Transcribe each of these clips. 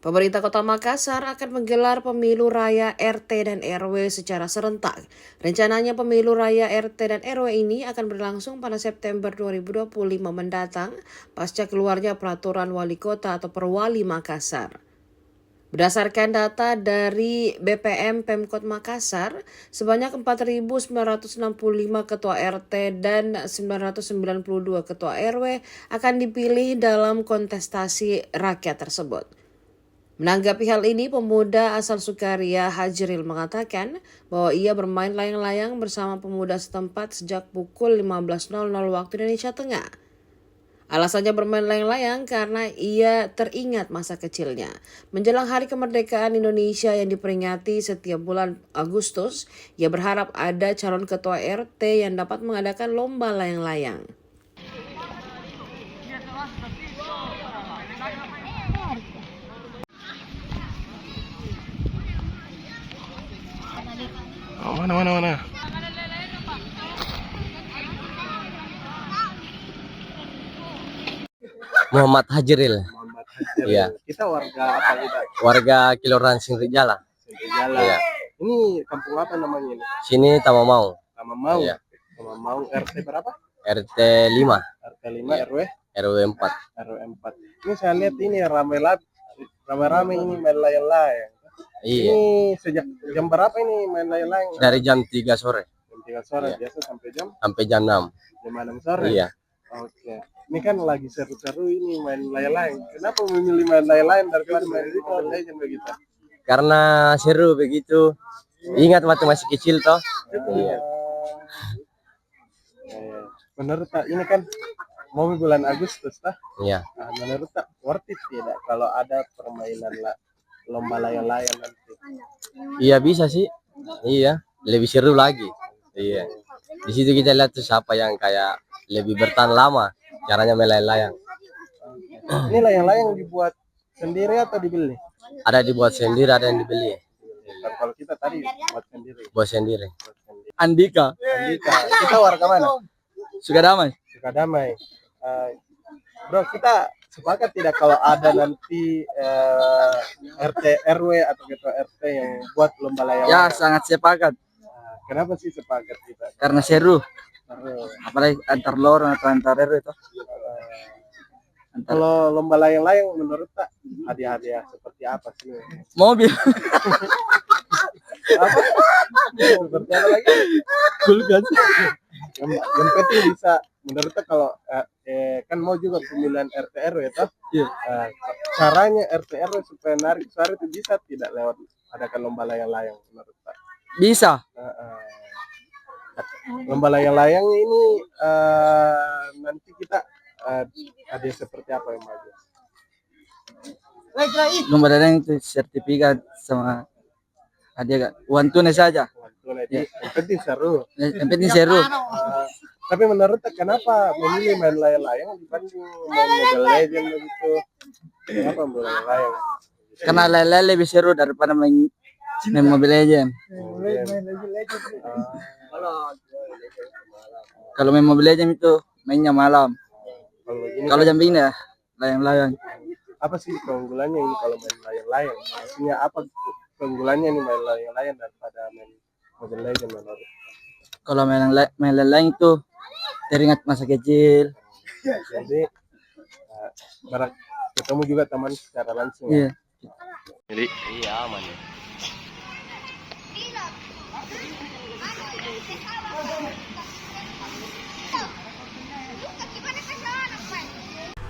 Pemerintah Kota Makassar akan menggelar pemilu raya RT dan RW secara serentak. Rencananya pemilu raya RT dan RW ini akan berlangsung pada September 2025 mendatang pasca keluarnya peraturan wali kota atau Perwali Makassar. Berdasarkan data dari BPM Pemkot Makassar, sebanyak 4.965 ketua RT dan 992 ketua RW akan dipilih dalam kontestasi rakyat tersebut. Menanggapi hal ini, pemuda asal Sukaria Hajril mengatakan bahwa ia bermain layang-layang bersama pemuda setempat sejak pukul 15.00 waktu Indonesia Tengah. Alasannya bermain layang-layang karena ia teringat masa kecilnya. Menjelang Hari Kemerdekaan Indonesia yang diperingati setiap bulan Agustus, ia berharap ada calon ketua RT yang dapat mengadakan lomba layang-layang. Oh, mana. Muhammad Hajril. Iya. Kita warga apa kita? Warga Kiloran Singrijala. Singrijala. Iya. Ini kampung apa namanya ini? Sini Tamamau. Tamamau. Iya. Tamamau RT berapa? RT 5. RT 5 RW? RW 4. RW 4. Ini saya lihat ini ramai-ramai ini main layang-layang. Iya. Ini sejak jam berapa ini main layang-layang? Dari jam 3 sore. Jam 3 sore Iya. biasa sampai jam 6. jam 6 sore. Iya. Oke. Ini kan lagi seru-seru ini main layang-layang. Kenapa memilih main layang-layang daripada main Mobile Legends begitu? Karena seru begitu. Ingat waktu masih kecil toh. Iya. Menurut tak ini kan mau bulan Agustus tah? Iya. Nah, menurut tak worth it tidak kalau ada permainan lomba layang-layang nanti? Iya bisa sih. Iya. Lebih seru lagi. Iya. Di situ kita lihat tuh siapa yang kayak lebih bertahan lama. Caranya main layang-layang. Ini layang-layang dibuat sendiri atau dibeli? Ada dibuat sendiri, ada yang dibeli. Kalau kita tadi buat sendiri. Buat sendiri. Andika. Andika. Kita warga mana? Sukadamai. Sukadamai. Bro, kita sepakat tidak kalau ada nanti RT RW atau ketua RT yang buat lomba layang-layang? Ya, sangat sepakat. Kenapa sih sepakat kita? Karena seru. Seru. Apalagi antar lorong atau antar RW itu. Kalau lomba layang-layang menurut tak hadiah-hadiah seperti apa sih? Mobil. Apa? Seperti apa lagi? Kulkas. Yang penting bisa menurut tak kalau kan mau juga pemilihan RT RW toh? Iya. Caranya RT RW supaya narik suara itu bisa tidak lewat adakan lomba layang-layang menurut tak? Bisa. Lomba layang-layang ini nanti kita hadiah seperti apa yang bagus? Lomba layang itu sertifikat sama hadiah uang tunai saja. Yang penting seru. Yang penting seru. Tapi menurut kenapa memilih main layang-layang dibanding main Mobile Legends begitu? Kenapa main layang-layang? Karena layang lebih seru daripada main Mobile Legends. Kalau main Mobile Legends itu mainnya malam. Kalau jam ini ya layang-layang. Apa sih keunggulannya ini kalau main layang-layang? Maksudnya apa keunggulannya nih main layang-layang daripada main Mobile Legends menurut? Kalau main layang itu teringat masa kecil. Jadi ketemu juga teman secara langsung. Iya. Jadi Iya aman ya.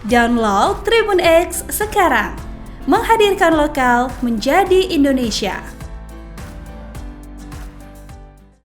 Download Tribun X sekarang, menghadirkan lokal menjadi Indonesia.